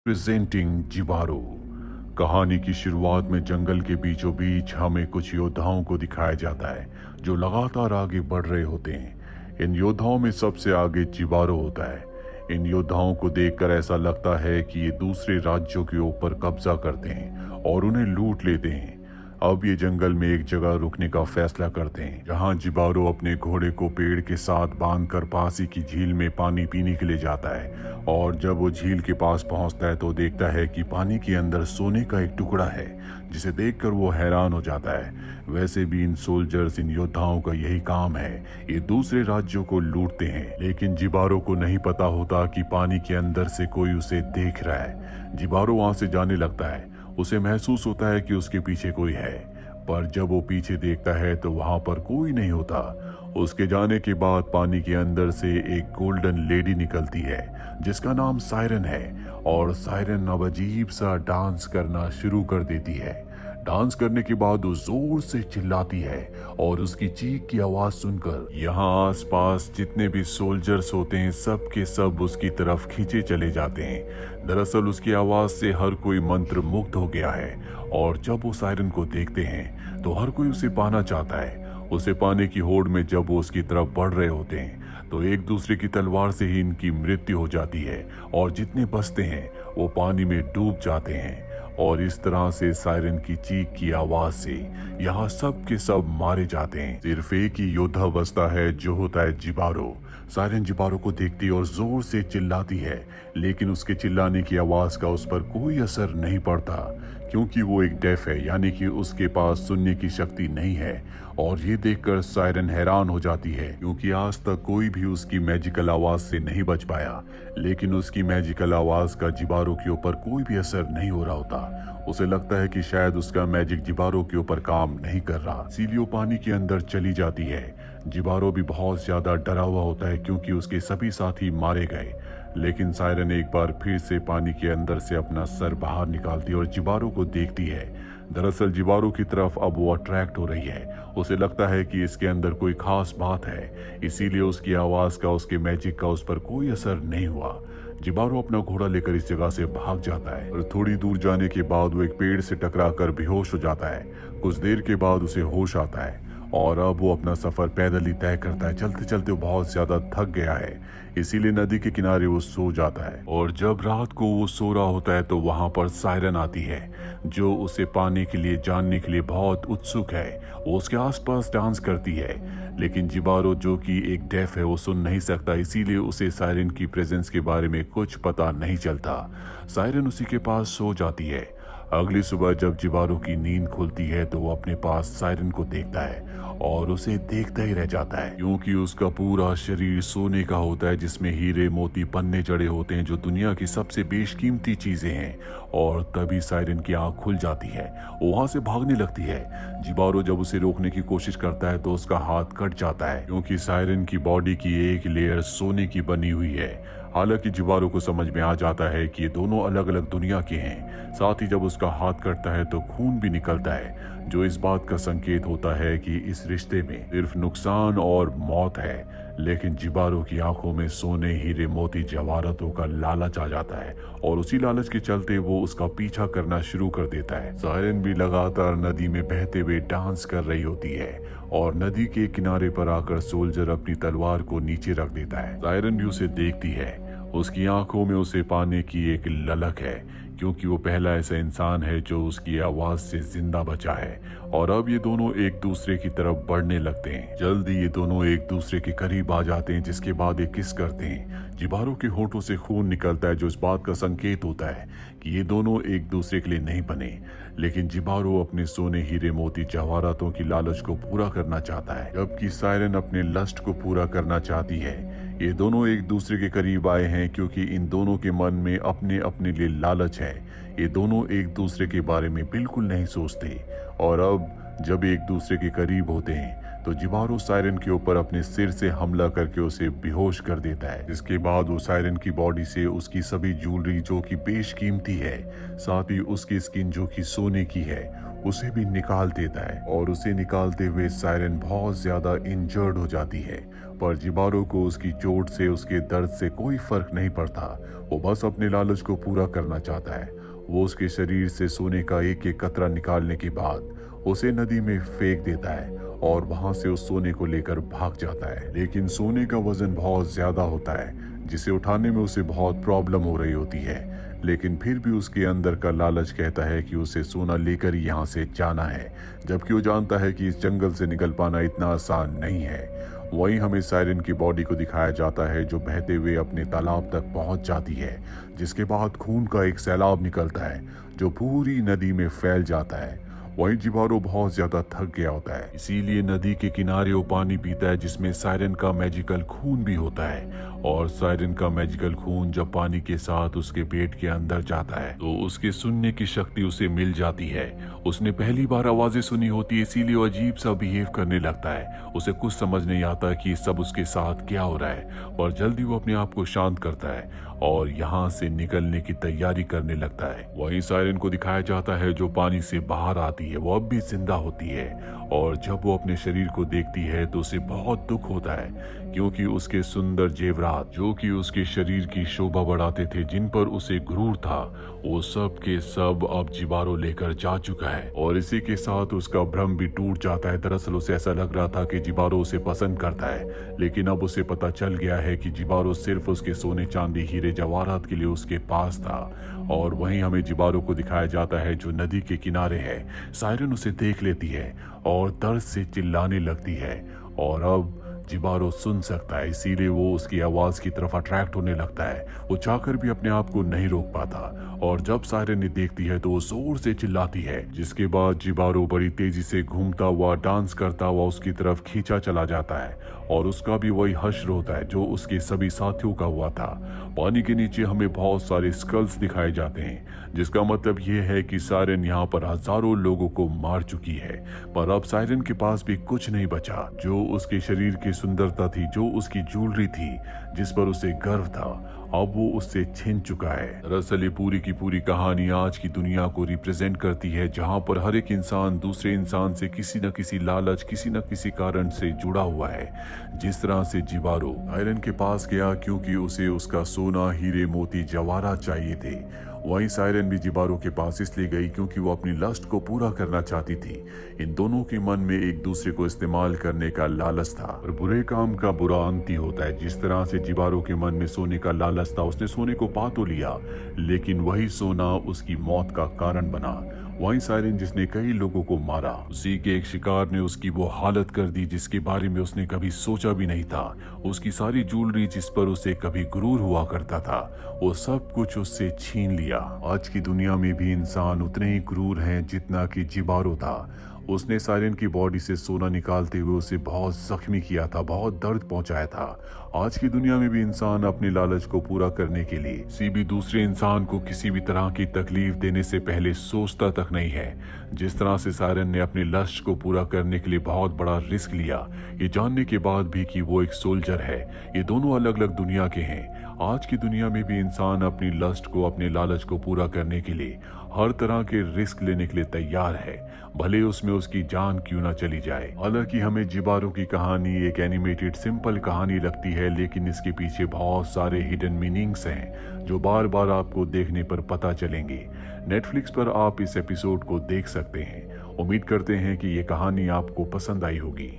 Presenting जिबारो। कहानी की शुरुआत में जंगल के बीचों बीच हमें कुछ योद्धाओं को दिखाया जाता है जो लगातार आगे बढ़ रहे होते हैं। इन योद्धाओं में सबसे आगे जिबारो होता है। इन योद्धाओं को देखकर ऐसा लगता है कि ये दूसरे राज्यों के ऊपर कब्जा करते हैं और उन्हें लूट लेते हैं। अब ये जंगल में एक जगह रुकने का फैसला करते हैं जहां जिबारो अपने घोड़े को पेड़ के साथ बांधकर पास ही की झील में पानी पीने के लिए जाता है। और जब वो झील के पास पहुंचता है तो देखता है कि पानी के अंदर सोने का एक टुकड़ा है, जिसे देखकर वो हैरान हो जाता है। वैसे भी इन सोल्जर्स, इन योद्धाओं का यही काम है, ये दूसरे राज्यों को लूटते हैं। लेकिन जिबारो को नहीं पता होता कि पानी के अंदर से कोई उसे देख रहा है। जिबारो वहां से जाने लगता है। उसे महसूस होता है कि उसके पीछे कोई है, पर जब वो पीछे देखता है तो वहां पर कोई नहीं होता। उसके जाने के बाद पानी के अंदर से एक गोल्डन लेडी निकलती है जिसका नाम सायरन है। और सायरन अब अजीब सा डांस करना शुरू कर देती है। डांस करने के बाद वो जोर से चिल्लाती है और उसकी चीख की आवाज सुनकर यहाँ आसपास जितने भी सोल्जर्स होते हैं सब के सब उसकी तरफ खींचे चले जाते हैं। दरअसल उसकी आवाज से हर कोई मंत्र मुग्ध हो गया है और जब वो सायरन को देखते हैं तो हर कोई उसे पाना चाहता है। उसे पाने की होड़ में जब वो उसकी तरफ बढ़ रहे होते हैं तो एक दूसरे की तलवार से ही इनकी मृत्यु हो जाती है और जितने बचते हैं वो पानी में डूब जाते हैं। और इस तरह से सायरन की चीख की आवाज से यहाँ सब के सब मारे जाते हैं। सिर्फ एक ही योद्धा बचता है जो होता है जिबारो। सायरन जिबारो को देखती और जोर से चिल्लाती है, लेकिन उसके चिल्लाने की आवाज का उस पर कोई असर नहीं पड़ता क्योंकि वो एक डेफ है, यानी कि उसके पास सुनने की शक्ति नहीं है। और ये देखकर सायरन हैरान हो जाती है क्योंकि आज तक कोई भी उसकी मैजिकल आवाज से नहीं बच पाया, लेकिन उसकी मैजिकल आवाज का जिबारो के ऊपर कोई भी असर नहीं हो रहा होता। उसे लगता है कि शायद उसका मैजिक जिबारो के ऊपर काम नहीं कर रहा, इसीलिए वो पानी के अंदर चली जाती है। जिबारो भी बहुत ज्यादा डरा हुआ होता है क्योंकि उसके सभी साथी मारे गए। लेकिन सायरन एक बार फिर से पानी के अंदर से अपना सर बाहर निकालती और जिबारो को देखती है। दरअसल जिबारो की तरफ अब वो अट्रैक्ट हो रही है। उसे लगता है कि इसके अंदर कोई खास बात है, इसीलिए उसकी आवाज का, उसके मैजिक का उस पर कोई असर नहीं हुआ। जिबारो अपना घोड़ा लेकर इस जगह से भाग जाता है और थोड़ी दूर जाने के बाद वो एक पेड़ से टकराकर बेहोश हो जाता है। कुछ देर के बाद उसे होश आता है और अब वो अपना सफर पैदल ही तय करता है। चलते चलते वो बहुत ज्यादा थक गया है, इसीलिए नदी के किनारे वो सो जाता है। और जब रात को वो सो रहा होता है तो वहां पर सायरन आती है जो उसे पाने के लिए, जानने के लिए बहुत उत्सुक है। वो उसके आसपास डांस करती है, लेकिन जिबारो जो कि एक डेफ है वो सुन नहीं सकता, इसीलिए उसे सायरन की प्रेजेंस के बारे में कुछ पता नहीं चलता। सायरन उसी के पास सो जाती है। अगली सुबह जब जिबारो की नींद खुलती है तो वो अपने पास सायरन को देखता है और उसे देखता ही रह जाता है क्योंकि उसका पूरा शरीर सोने का होता है जिसमें हीरे, मोती, पन्ने जड़े होते हैं जो दुनिया की सबसे बेशकीमती चीजें हैं। और तभी सायरन की आंख खुल जाती है, वो वहां से भागने लगती है। जिबारो जब उसे रोकने की कोशिश करता है तो उसका हाथ कट जाता है क्योंकि सायरन की बॉडी की एक लेयर सोने की बनी हुई है। हालांकि जिबारो को समझ में आ जाता है कि ये दोनों अलग अलग दुनिया के हैं। साथ ही जब उसका हाथ कटता है तो खून भी निकलता है, जो इस बात का संकेत होता है कि इस रिश्ते में सिर्फ नुकसान और मौत है। लेकिन जिबारो की आंखों में सोने, हीरे, मोती, जवाहरातों का लालच आ जाता है और उसी लालच के चलते वो उसका पीछा करना शुरू कर देता है। सायरन भी लगातार नदी में बहते हुए डांस कर रही होती है और नदी के किनारे पर आकर सोल्जर अपनी तलवार को नीचे रख देता है। सायरन भी उसे देखती है। उसकी आंखों में उसे पाने की एक ललक है क्योंकि वो पहला ऐसा इंसान है जो उसकी आवाज से जिंदा बचा है। और अब ये दोनों एक दूसरे की तरफ बढ़ने लगते हैं। जल्दी ये दोनों एक दूसरे के करीब आ जाते हैं, जिसके बाद ये किस करते हैं। जिबारो के होठों से खून निकलता है जो इस बात का संकेत होता है कि ये दोनों एक दूसरे के लिए नहीं बने। लेकिन जिबारो अपने सोने, हीरे, मोती, जवाहरातों की लालच को पूरा करना चाहता है, जबकि सायरन अपने लस्ट को पूरा करना चाहती है। ये दोनों एक दूसरे के करीब आए हैं क्योंकि इन दोनों के मन में अपने अपने लिए लालच है। ये दोनों एक दूसरे के बारे में बिल्कुल नहीं सोचते और अब जब एक दूसरे के करीब होते हैं तो जिबारो सायरन के ऊपर अपने सिर से हमला करके उसे बेहोश कर देता है। इसके बाद वो सायरन की बॉडी से उसकी सभी ज्वेलरी जो कि बेशकीमती है, साथ ही उसकी स्किन जो कि सोने की है, उसे भी निकाल देता है। और उसे निकालते हुए सायरन बहुत ज्यादा इंजर्ड हो जाती है, पर जिबारो को उसकी चोट से, उसके दर्द से कोई फर्क नहीं पड़ता। वो बस अपने लालच को पूरा करना चाहता है। वो उसके शरीर से सोने का एक एक कतरा निकालने के बाद उसे नदी में फेंक देता है और वहां से उस सोने को लेकर भाग जाता है। लेकिन सोने का वजन बहुत ज्यादा होता है, जिसे उठाने में उसे बहुत प्रॉब्लम हो रही होती है। लेकिन फिर भी उसके अंदर का लालच कहता है कि उसे सोना लेकर यहाँ से जाना है, जबकि वो जानता है कि इस जंगल से निकल पाना इतना आसान नहीं है। वहीं हमें सायरन की बॉडी को दिखाया जाता है जो बहते हुए अपने तालाब तक पहुंच जाती है, जिसके बाद खून का एक सैलाब निकलता है जो पूरी नदी में फैल जाता है। वहीं जिबारो बहुत ज्यादा थक गया होता है, इसीलिए नदी के किनारे वो पानी पीता है जिसमें सायरन का मैजिकल खून भी होता है। और सायरन का मैजिकल खून जब पानी के साथ उसके पेट के अंदर जाता है तो उसके सुनने की शक्ति उसे मिल जाती है। उसने पहली बार आवाजें सुनी होती है, इसीलिए वो अजीब सा बिहेव करने लगता है। उसे कुछ समझ नहीं आता कि सब उसके साथ क्या हो रहा है, और जल्दी वो अपने आप को शांत करता है और यहाँ से निकलने की तैयारी करने लगता है। वहीं सायरन को दिखाया जाता है जो पानी से बाहर आती है, वो अब भी जिंदा होती है। और जब वो अपने शरीर को देखती है तो उसे बहुत दुख होता है, क्योंकि उसके सुंदर जेवरात जो कि उसके शरीर की शोभा बढ़ाते थे, जिन पर उसे गुरूर था, वो सब के सब अब जिबारो लेकर जा चुका है। और इसी के साथ उसका भ्रम भी टूट जाता है। दरअसल उसे ऐसा लग रहा था कि जिबारो उसे पसंद करता है, लेकिन अब उसे पता चल गया है कि जिबारो सिर्फ उसके सोने चांदी हीरे जवाहरात के लिए उसके पास था। और वहीं हमें जिबारो को दिखाया जाता है जो नदी के किनारे है। सायरन उसे देख लेती है और दर्द से चिल्लाने लगती है, और अब जिबारो सुन सकता है, इसीलिए वो उसकी आवाज की तरफ अट्रैक्ट होने लगता है। वो चाहकर भी अपने आप को नहीं रोक पाता, और जब सायरन देखती है तो वो जोर से चिल्लाती है, जिसके बाद जिबारो बड़ी तेजी से घूमता हुआ, डांस करता हुआ उसकी तरफ खींचा चला जाता है। और उसका भी वही हश्र होता है जो उसके सभी साथियों का हुआ था। पानी के नीचे हमें बहुत सारे स्कल्स दिखाए जाते हैं, जिसका मतलब ये है कि सायरन यहाँ पर हजारों लोगों को मार चुकी है। पर अब सायरन के पास भी कुछ नहीं बचा। जो उसके शरीर की सुंदरता थी, जो उसकी ज्वेलरी थी, जिस पर उसे गर्व था, अब वो उससे छिन चुका है। दरअसल ये पूरी की पूरी कहानी आज की दुनिया को रिप्रेजेंट करती है, जहाँ पर हर एक इंसान दूसरे इंसान से किसी न किसी लालच, किसी न किसी कारण से जुड़ा हुआ है। जिस तरह से जिबारो सायरन के पास गया क्योंकि उसे उसका सोना, हीरे, मोती, जवाहरात चाहिए थे, वहीं सायरन भी जिबारो के पास इसलिए गई क्योंकि वो अपनी लस्ट को पूरा करना चाहती थी। इन दोनों के मन में एक दूसरे को इस्तेमाल करने का लालच था, और बुरे काम का बुरा अंत ही होता है। जिस तरह से जिबारो के मन में सोने का लालच था, उसने सोने को पा तो लिया, लेकिन वही सोना उसकी मौत का कारण बना। वहीं सायरन जिसने कई लोगों को मारा, उसी के एक शिकार ने उसकी वो हालत कर दी जिसके बारे में उसने कभी सोचा भी नहीं था। उसकी सारी ज्वेलरी जिस पर उसे कभी गुरूर हुआ करता था, वो सब कुछ उससे छीन लिया। आज की दुनिया में भी इंसान उतने ही क्रूर हैं जितना कि जिबारो था। उसने सायरन की बॉडी से सोना निकालते हुए उसे बहुत जख्मी किया था, बहुत दर्द पहुंचाया था। आज की दुनिया में भी इंसान अपने लालच को पूरा करने के लिए किसी भी दूसरे इंसान को किसी भी तरह की तकलीफ देने से पहले सोचता तक नहीं है। जिस तरह से सायरन ने अपने लक्ष्य को पूरा करने के लिए बहुत बड़ा रिस्क लिया, ये जानने के बाद भी कि वो एक सोल्जर है। ये दोनों अलग अलग दुनिया के हैं। आज की दुनिया में भी इंसान अपनी लस्ट को, अपने लालच को पूरा करने के लिए हर तरह के रिस्क लेने के लिए तैयार है, भले उसमें उसकी जान क्यों ना चली जाए। हालांकि हमें जिबारो की कहानी एक एनिमेटेड सिंपल कहानी लगती है, लेकिन इसके पीछे बहुत सारे हिडन मीनिंग्स हैं जो बार बार आपको देखने पर पता चलेंगे। नेटफ्लिक्स पर आप इस एपिसोड को देख सकते हैं। उम्मीद करते हैं कि ये कहानी आपको पसंद आई होगी।